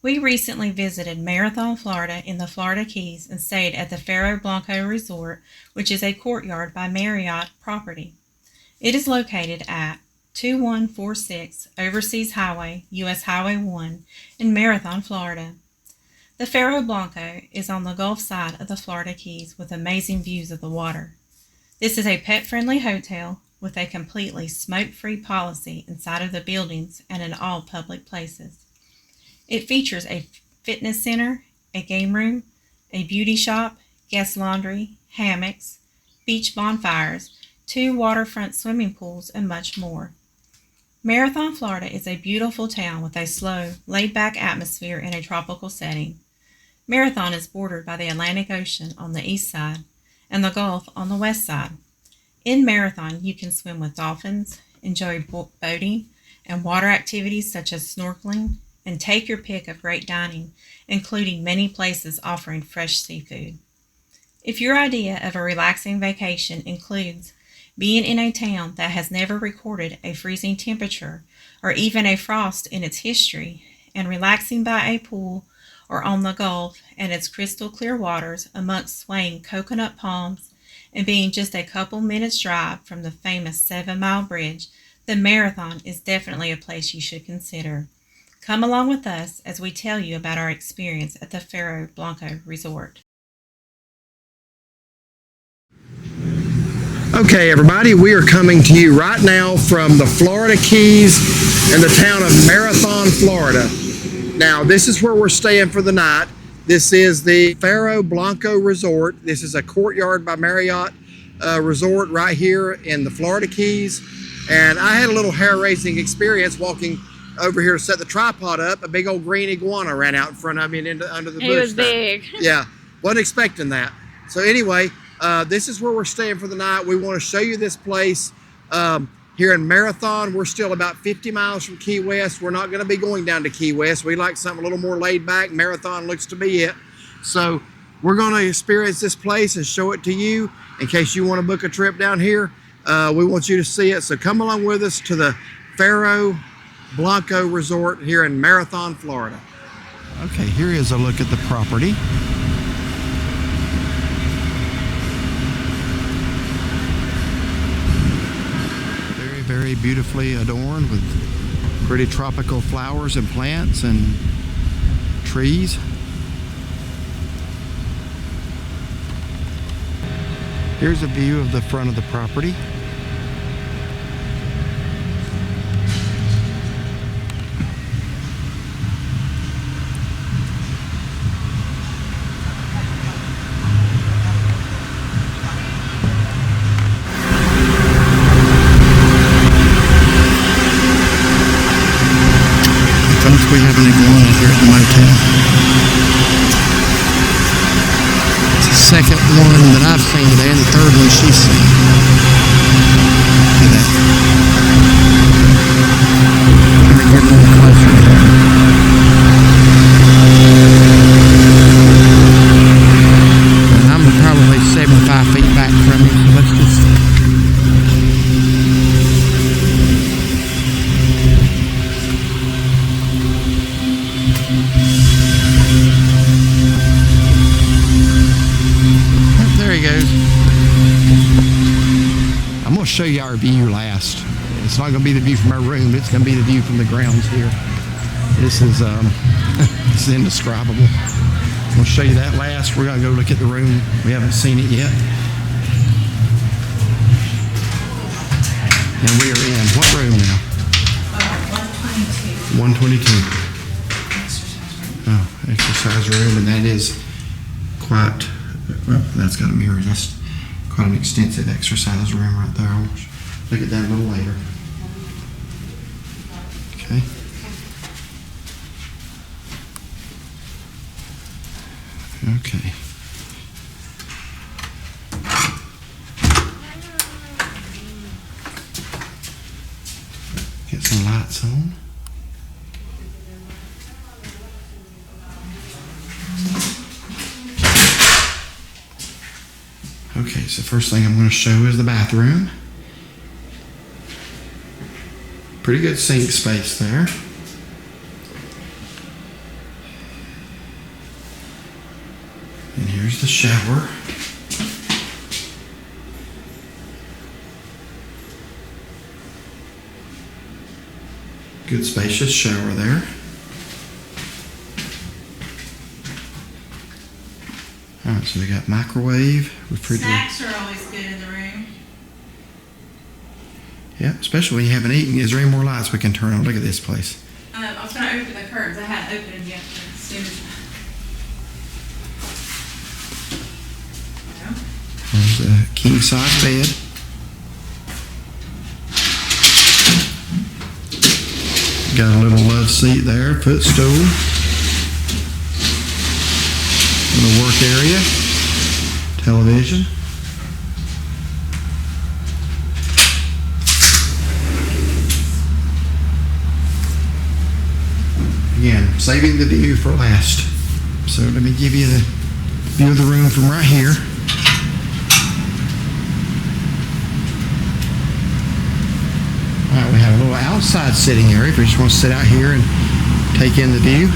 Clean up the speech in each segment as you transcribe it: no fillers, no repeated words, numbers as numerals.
We recently visited Marathon, Florida in the Florida Keys and stayed at the Faro Blanco Resort, which is a Courtyard by Marriott property. It is located at 2146 Overseas Highway, US Highway 1 in Marathon, Florida. The Faro Blanco is on the Gulf side of the Florida Keys with amazing views of the water. This is a pet-friendly hotel with a completely smoke-free policy inside of the buildings and in all public places. It features a fitness center, a game room, a beauty shop, guest laundry, hammocks, beach bonfires, 2 waterfront swimming pools, and much more. Marathon, Florida is a beautiful town with a slow, laid-back atmosphere in a tropical setting. Marathon is bordered by the Atlantic Ocean on the east side and the Gulf on the west side. In Marathon, you can swim with dolphins, enjoy boating and water activities such as snorkeling, and take your pick of great dining, including many places offering fresh seafood. If your idea of a relaxing vacation includes being in a town that has never recorded a freezing temperature or even a frost in its history, and relaxing by a pool or on the Gulf and its crystal clear waters amongst swaying coconut palms, and being just a couple minutes drive from the famous 7-mile bridge, the Marathon is definitely a place you should consider. Come along with us as we tell you about our experience at the Faro Blanco Resort. Okay, everybody, we are coming to you right now from the Florida Keys in the town of Marathon, Florida. Now, this is where we're staying for the night. This is the Faro Blanco Resort. This is a Courtyard by Marriott resort right here in the Florida Keys. And I had a little hair-raising experience walking over here to set the tripod up. A big old green iguana ran out in front of me and under the bush. He was big. Yeah, wasn't expecting that. So anyway, this is where we're staying for the night. We want to show you this place here in Marathon. We're still about 50 miles from Key West. We're not going to be going down to Key West. We like something a little more laid back. Marathon looks to be it. So we're going to experience this place and show it to you in case you want to book a trip down here. We want you to see it. So come along with us to the Faro Blanco Resort here in Marathon, Florida. Okay, here is a look at the property. Very, very beautifully adorned with pretty tropical flowers and plants and trees. Here's a view of the front of the property. We have an iguana here at the motel. It's the second one that I've seen today and the third one she's seen. Look at that. Let me get a little closer. I'm probably 75 feet back from you, so let's just show you our view last. It's not going to be the view from our room, it's going to be the view from the grounds here. This is this is indescribable. We'll show you that last. We're going to go look at the room. We haven't seen it yet. And we are in what room now? 122. 122. Oh, exercise room, and that is quite, well, that's got a mirror. That's quite an extensive exercise room right there. I'll look at that a little later. Okay. Okay. Get some lights on. Okay, so first thing I'm going to show is the bathroom. Pretty good sink space there. And here's the shower. Good spacious shower there. Alright, so they got microwave, refrigerator. Snacks are always good in the room. Yeah, especially when you haven't eaten. Is there any more lights we can turn on? Look at this place. I was going to open the curtains. I hadn't opened them yet. As soon as There's a king size bed. Got a little love seat there, footstool. Little work area, television. Again, saving the view for last. So let me give you the view of the room from right here. Alright, we have a little outside sitting area if you just want to sit out here and take in the view.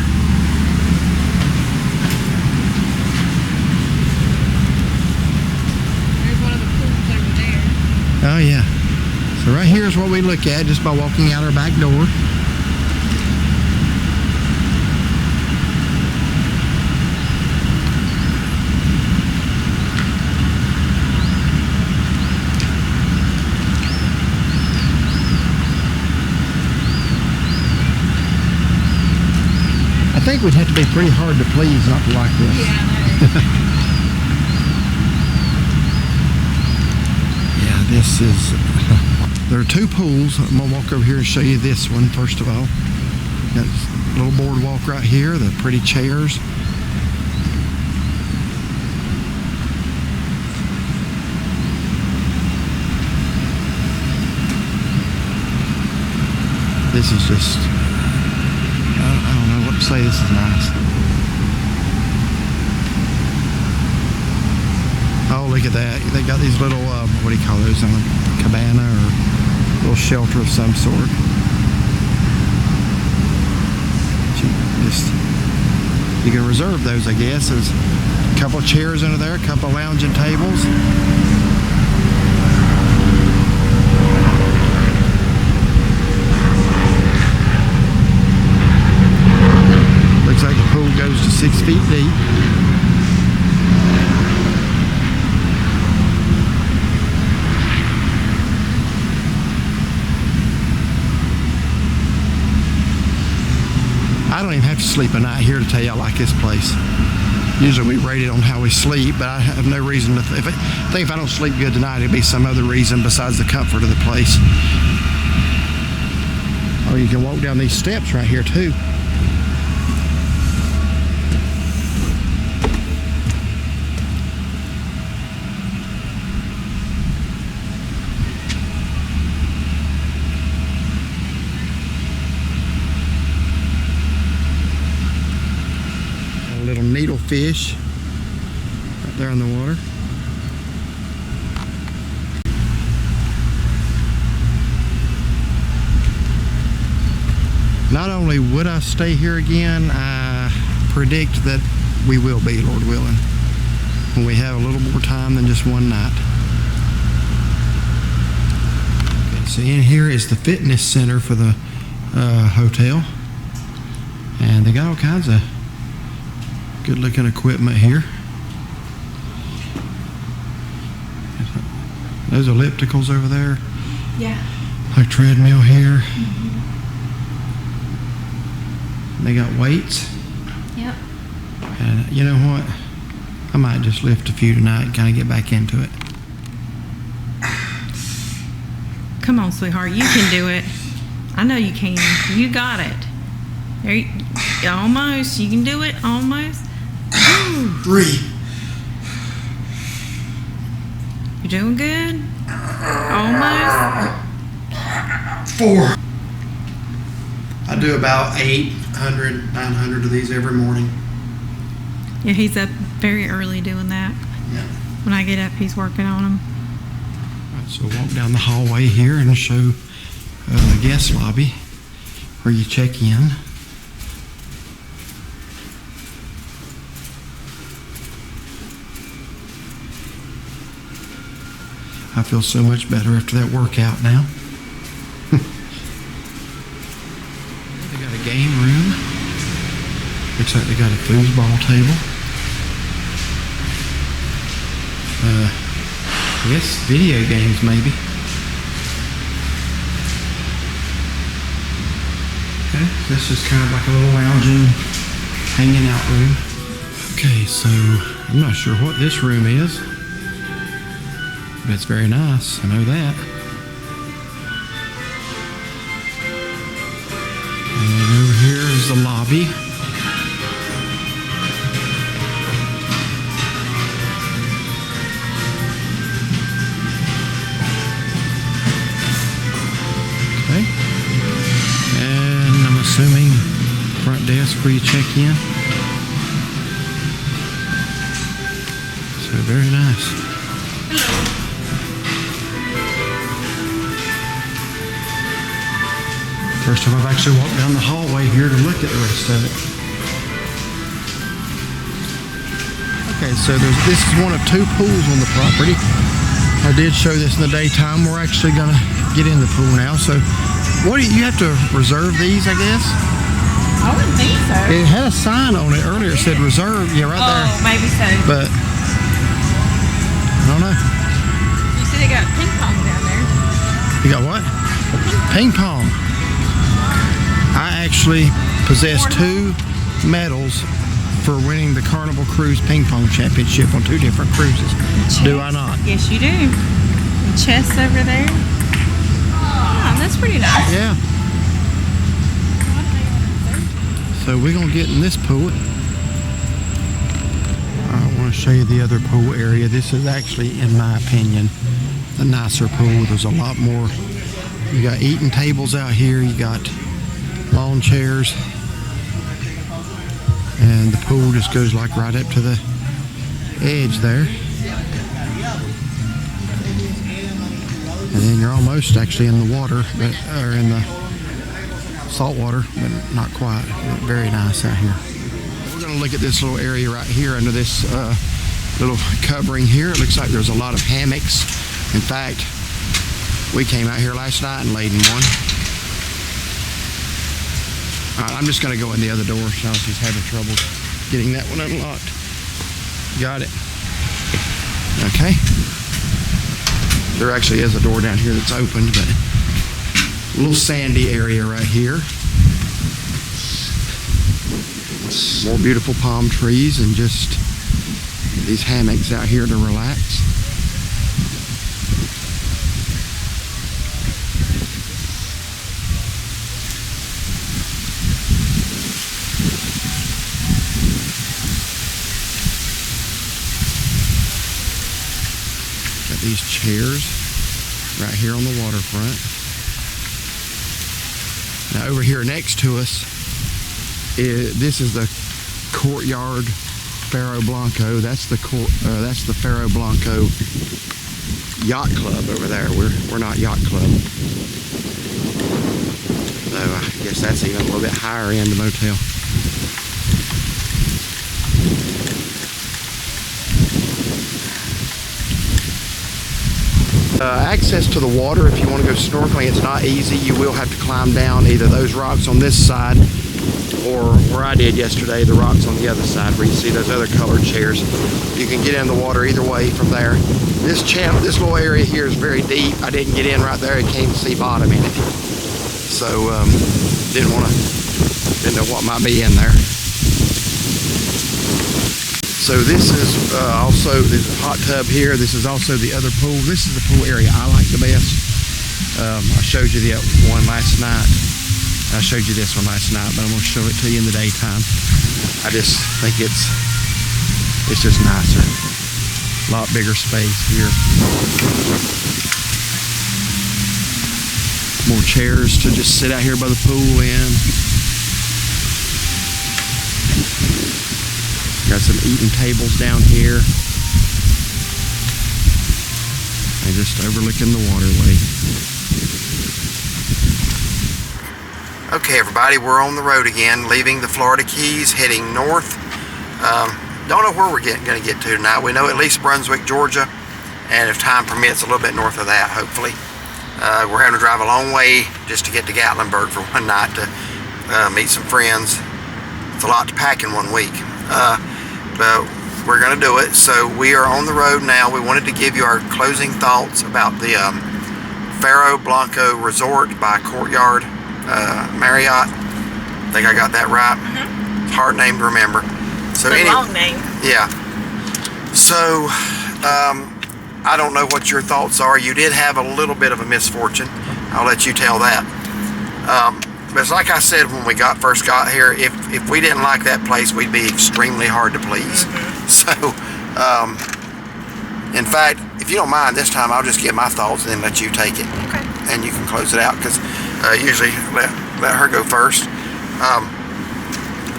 there's one of the pools over there. Oh yeah. So right here is what we look at just by walking out our back door. I think we'd have to be pretty hard to please not to like this. Yeah, I know. Yeah, this is... There are two pools. I'm going to walk over here and show you this one first of all. Got this little boardwalk right here, the pretty chairs. This is just... I don't know what to say. This is nice. Oh, look at that. They got these little, what do you call those? Cabana or little shelter of some sort. You can reserve those, I guess. There's a couple of chairs under there, a couple of lounging tables. Looks like the pool goes to 6 feet deep. I don't even have to sleep a night here to tell you I like this place. Usually we rate it on how we sleep, but I have no reason to I think if I don't sleep good tonight, it'd be some other reason besides the comfort of the place. Oh, you can walk down these steps right here too. Little needlefish right there in the water. Not only would I stay here again, I predict that we will be, Lord willing, when we have a little more time than just one night. Okay, so in here is the fitness center for the hotel, and they got all kinds of good looking equipment here. Those ellipticals over there. Yeah. Like treadmill here. They got weights. Yep. And you know what? I might just lift a few tonight and kind of get back into it. Come on, sweetheart. You can do it. I know you can. You got it. There you, almost. You can do it. Almost. 3. You're doing good. Almost. 4. I do about 800, 900 of these every morning. Yeah, he's up very early doing that. Yeah. When I get up, he's working on them. All right, so walk down the hallway here and show the guest lobby where you check in. I feel so much better after that workout now. They got a game room. Looks like they got a foosball table. I guess video games maybe. Okay, this is kind of like a little lounging, hanging out room. Okay, so I'm not sure what this room is, but it's very nice, I know that. And over here is the lobby. Okay. And I'm assuming front desk where you check in. So very nice. First time I've actually walked down the hallway here to look at the rest of it. Okay, so this is one of 2 pools on the property. I did show this in the daytime. We're actually gonna get in the pool now. So what do you have to reserve these, I guess? I wouldn't think so. It had a sign on it earlier. It said reserve, yeah, right there. Oh, maybe so. But I don't know. You said they got ping pong down there. You got what? Ping pong. I actually possess 2 medals for winning the Carnival Cruise Ping Pong Championship on 2 different cruises. Do I not? Yes, you do. And chess over there. Oh, that's pretty nice. Yeah. So we're gonna get in this pool. I want to show you the other pool area. This is actually, in my opinion, the nicer pool. There's a lot more. You got eating tables out here. You got lawn chairs. And the pool just goes like right up to the edge there. And then you're almost actually in the water, or in the salt water, but not quite. Very nice out here. We're going to look at this little area right here under this little covering here. It looks like there's a lot of hammocks. In fact, we came out here last night and laid in one. I'm just going to go in the other door. Chelsea's having trouble getting that one unlocked. Got it. Okay. There actually is a door down here that's opened, but a little sandy area right here. More beautiful palm trees and just these hammocks out here to relax. Got these chairs right here on the waterfront. Now over here next to us, this is the courtyard Faro Blanco. That's the Faro Blanco Yacht Club over there. We're not Yacht Club. So I guess that's even a little bit higher end motel. Access to the water, if you want to go snorkeling, it's not easy. You will have to climb down either those rocks on this side, or where I did yesterday, the rocks on the other side where you see those other colored chairs. You can get in the water either way from there. This little area here is very deep. I didn't get in right there. I can't see bottom in it. So didn't know what might be in there. So this is also, there's a hot tub here. This is also the other pool. This is the pool area I like the best. I showed you the one last night. I showed you this one last night, but I'm going to show it to you in the daytime. I just think it's just nicer. A lot bigger space here. More chairs to just sit out here by the pool in. Got some eating tables down here. And just overlooking the waterway. Okay, everybody, we're on the road again, leaving the Florida Keys, heading north. Don't know where we're going to get to tonight. We know at least Brunswick, Georgia, and if time permits, a little bit north of that, hopefully. We're having to drive a long way just to get to Gatlinburg for one night to meet some friends. It's a lot to pack in 1 week, but we're going to do it. So we are on the road now. We wanted to give you our closing thoughts about the Faro Blanco Resort by Courtyard Marriott. I think I got that right. It's a hard name to remember. So it's a long name. Yeah. So I don't know what your thoughts are. You did have a little bit of a misfortune. I'll let you tell that. But it's like I said when we first got here, if we didn't like that place, we'd be extremely hard to please. So, in fact, if you don't mind, this time I'll just get my thoughts and then let you take it. Okay. And you can close it out, because usually let her go first.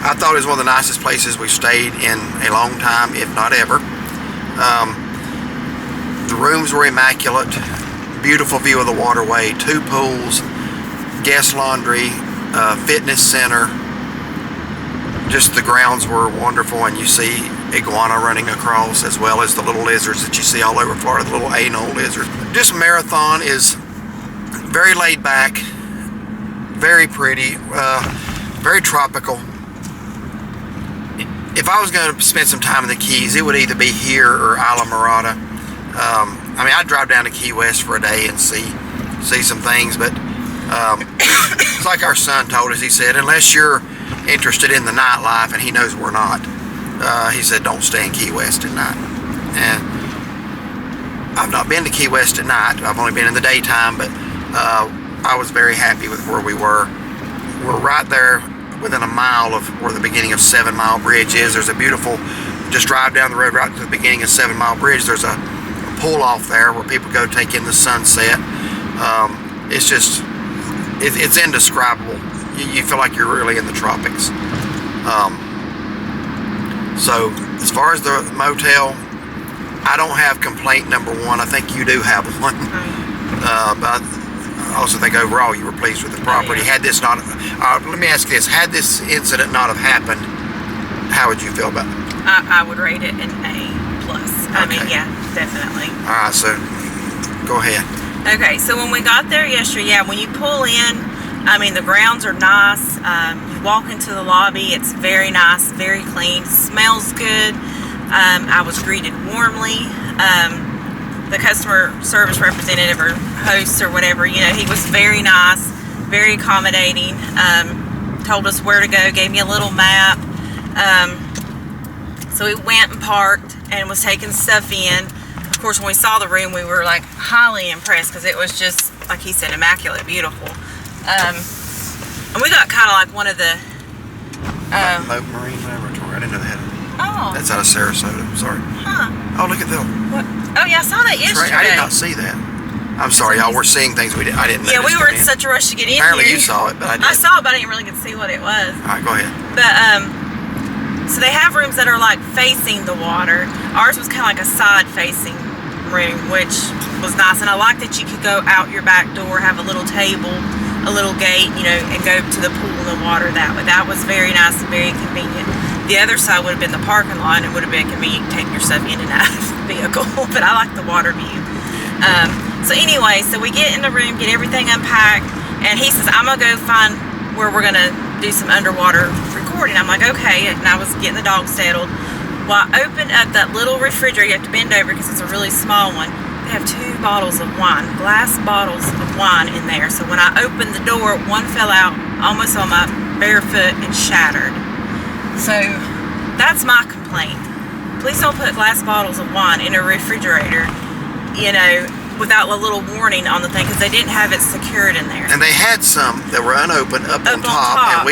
I thought it was one of the nicest places we've stayed in a long time, if not ever. The rooms were immaculate, beautiful view of the waterway, 2 pools, guest laundry, fitness center. Just the grounds were wonderful, and you see iguana running across, as well as the little lizards that you see all over Florida, the little anole lizards. Just Marathon is very laid back, very pretty, very tropical. If I was going to spend some time in the Keys, it would either be here or Isla Morada. I mean, I'd drive down to Key West for a day and see some things, but it's like our son told us. He said, unless you're interested in the nightlife, and he knows we're not, he said, don't stay in Key West at night. And I've not been to Key West at night. I've only been in the daytime, but I was very happy with where we were. We're right there within a mile of where the beginning of 7 Mile Bridge is. There's a beautiful, just drive down the road right to the beginning of 7 Mile Bridge. There's a pull off there where people go take in the sunset. It's just, it's indescribable. You feel like you're really in the tropics. So as far as the motel, I don't have complaint number one. I think you do have one. But I also think overall you were pleased with the property. Had this not, let me ask this, had this incident not have happened, how would you feel about it? I would rate it an A+. I mean, yeah, definitely. All right, so go ahead. Okay, so when we got there yesterday, yeah, when you pull in, I mean, the grounds are nice. You walk into the lobby, it's very nice, very clean, smells good. I was greeted warmly. The customer service representative or host or whatever, you know, he was very nice, very accommodating, told us where to go, gave me a little map. So we went and parked and was taking stuff in. Of course, when we saw the room, we were like highly impressed because it was just, like he said, immaculate, beautiful. And we got kind of like one of the Marine Laboratory. I didn't know they had it. Oh. That's out of Sarasota. Sorry. Huh. Oh, look at them. What? Oh yeah, I saw that yesterday. I did not see that. I'm sorry, y'all. We're seeing things I didn't know. Yeah, we were in such a rush to get in. Apparently here. you saw it, but I didn't. I saw it, but I didn't really get to see what it was. All right, go ahead. But so they have rooms that are like facing the water. Ours was kind of like a side-facing room, which was nice. And I like that you could go out your back door, have a little table, a little gate, you know, and go to the pool and the water that way. That was very nice and very convenient. The other side would have been the parking lot, and it would have been convenient to take your stuff in and out of the vehicle. But I like the water view. So anyway, so we get in the room, get everything unpacked, and he says, I'm gonna go find where we're gonna do some underwater recording. I'm like, okay, and I was getting the dog settled. Well, I opened up that little refrigerator. You have to bend over because it's a really small one. They have 2 bottles of wine, glass bottles of wine in there. So when I opened the door, one fell out almost on my bare foot and shattered. So that's my complaint. Please don't put glass bottles of wine in a refrigerator, you know, without a little warning on the thing, because they didn't have it secured in there. And they had some that were unopened up on top, and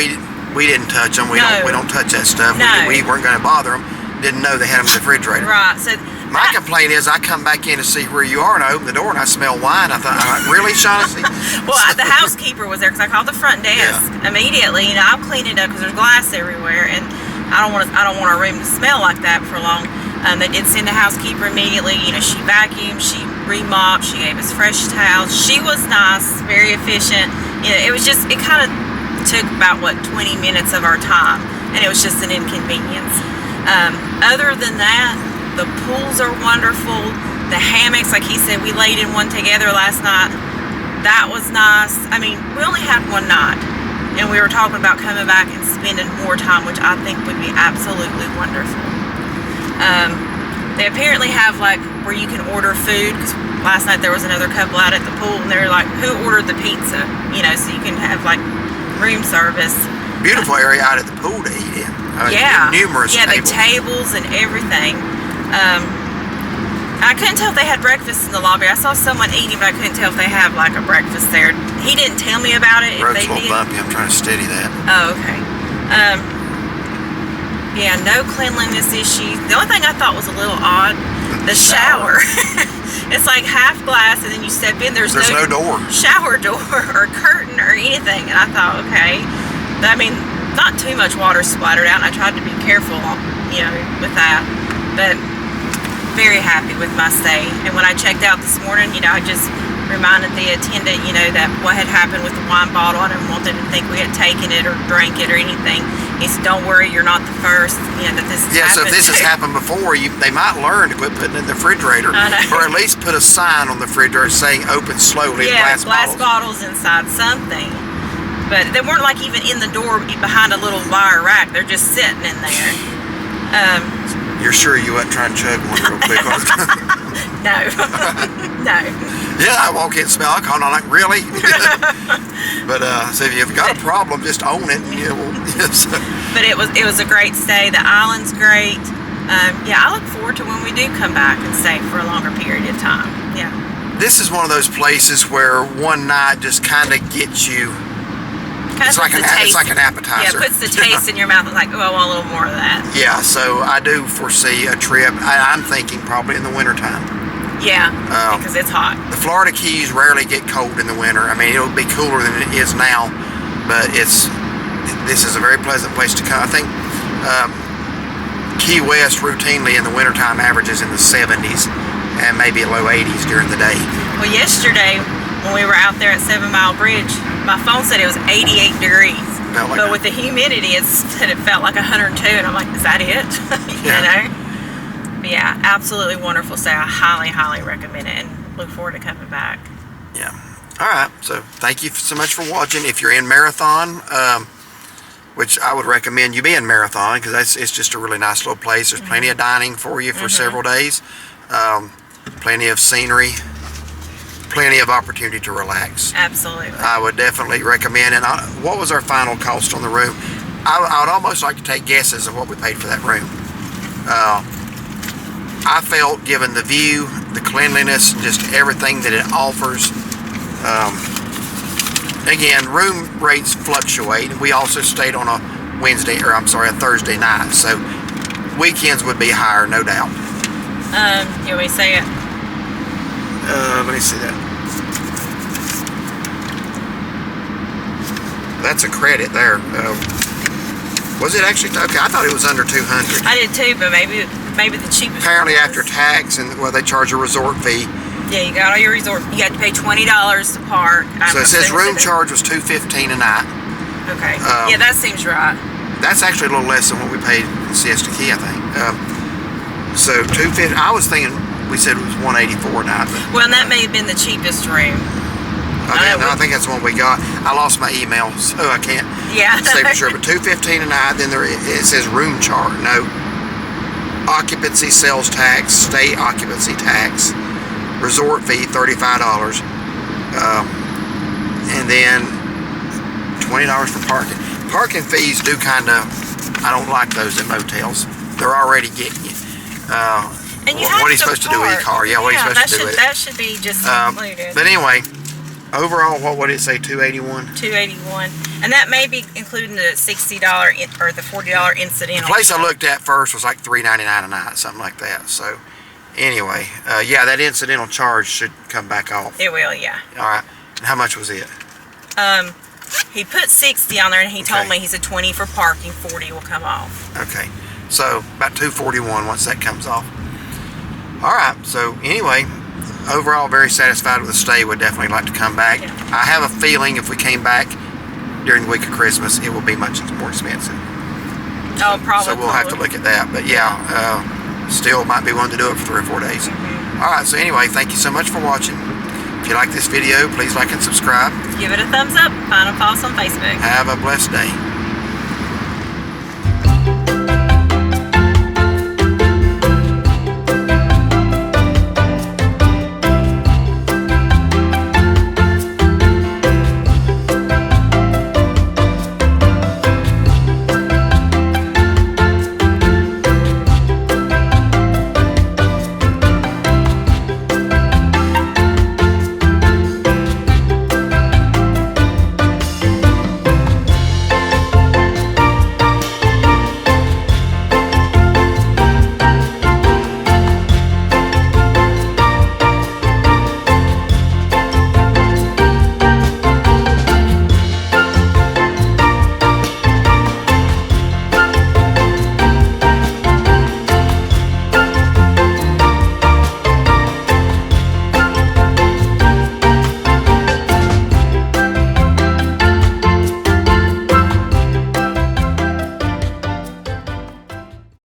we didn't touch them. We don't touch that stuff. No. We weren't going to bother them. Didn't know they had them in the refrigerator. Right. So my complaint is I come back in to see where you are, and I open the door and I smell wine. I thought, really, Shaughnessy? Well, the housekeeper was there because I called the front desk immediately. You know, I'm cleaning it up because there's glass everywhere, and I don't want our room to smell like that for long. They did send a housekeeper immediately. You know, she vacuumed, she remopped, she gave us fresh towels. She was nice, very efficient. You know, it kind of took about 20 minutes of our time, and it was just an inconvenience. Other than that, the pools are wonderful. The hammocks, like he said, we laid in one together last night. That was nice. I mean, we only had one night, and we were talking about coming back and spending more time, which I think would be absolutely wonderful. They apparently have like where you can order food, because last night there was another couple out at the pool, and they were like, who ordered the pizza? You know, so you can have like room service. Beautiful area out at the pool to eat in. Yeah, numerous yeah, tables. the tables and everything. I couldn't tell if they had breakfast in the lobby. I saw someone eating, but I couldn't tell if they have like a breakfast there. He didn't tell me about it. Road's if they a little did. bumpy. I'm trying to steady that. Oh, okay. Yeah, no cleanliness issues. The only thing I thought was a little odd, the shower. It's like half glass, and then you step in. There's no door, shower door, or curtain, or anything. And I thought, okay, I mean, not too much water splattered out. And I tried to be careful, you know, with that. But very happy with my stay. And when I checked out this morning, you know, I just reminded the attendant, you know, that what had happened with the wine bottle. I didn't want them to think we had taken it or drank it or anything. He said, don't worry, you're not the first, you know, that this has happened. So if this has happened before, they might learn to quit putting it in the refrigerator, or at least put a sign on the refrigerator saying open slowly. Yeah, glass bottles inside something. But they weren't like even in the door behind a little wire rack. They're just sitting in there. You're sure you wasn't trying to chug one real quick? No. No. Yeah, I walk in and smell alcohol, and I'm like, really? But so if you've got a problem, just own it. Yeah, well, yes. But it was a great stay. The island's great. Yeah, I look forward to when we do come back and stay for a longer period of time. Yeah. This is one of those places where one night just kind of gets you. It's like an appetizer. Yeah, it puts the taste in your mouth. It's like, oh, I want a little more of that. Yeah, so I do foresee a trip. I'm thinking probably in the wintertime. Yeah, because it's hot. The Florida Keys rarely get cold in the winter. I mean, it'll be cooler than it is now, but this is a very pleasant place to come. I think Key West routinely in the wintertime averages in the 70s and maybe low 80s during the day. Well, yesterday when we were out there at 7 Mile Bridge, my phone said it was 88 degrees. But with the humidity, it said it felt like 102, and I'm like, is that it? You know? But yeah, absolutely wonderful stay. I highly, highly recommend it, and look forward to coming back. Yeah. All right. So thank you so much for watching. If you're in Marathon, which I would recommend you be in Marathon, because it's just a really nice little place. There's plenty of dining for you for several days, plenty of scenery, plenty of opportunity to relax. Absolutely. I would definitely recommend it. What was our final cost on the room? I would almost like to take guesses of what we paid for that room. I felt, given the view, the cleanliness, just everything that it offers. Again, room rates fluctuate. We also stayed on a Thursday night, so weekends would be higher, no doubt. You want me to say it? Let me see that. That's a credit there. Was it actually? Okay, I thought it was under 200. I did too, but maybe the cheapest. Apparently, after tax and they charge a resort fee. Yeah, you got all your resort. You had to pay $20 to park. So it says room charge was $215 a night. Okay. Yeah, that seems right. That's actually a little less than what we paid in Siesta Key, I think. So $250. I was thinking we said it was $184 a night. But, well, and that may have been the cheapest room. I think that's the one we got. I lost my email, so I can't say for sure. But $215 a night. Then it says room charge. No. Occupancy sales tax, state occupancy tax, resort fee $35, and then $20 for parking. Parking fees do kind of, I don't like those at motels. They're already getting you. And you what are you supposed to do with your car? Yeah, what are you supposed to do with it? That should be just included. But anyway, overall, what would it say? $281. $281, and that may be including the $60 or the $40 incidental. The place I looked at first was like $3.99 a night, something like that. So, anyway, yeah, that incidental charge should come back off. It will, yeah. All right. And how much was it? He put 60 on there, and he told me, he said 20 for parking, 40 will come off. Okay, so about $241 once that comes off. All right. So anyway, overall, very satisfied with the stay. Would definitely like to come back. Yeah. I have a feeling if we came back during the week of Christmas, it will be much more expensive. Oh, probably. So we'll have to look at that. But yeah, still might be willing to do it for 3 or 4 days. All right, so anyway, thank you so much for watching. If you like this video, please like and subscribe. Give it a thumbs up. Find and follow us on Facebook. Have a blessed day.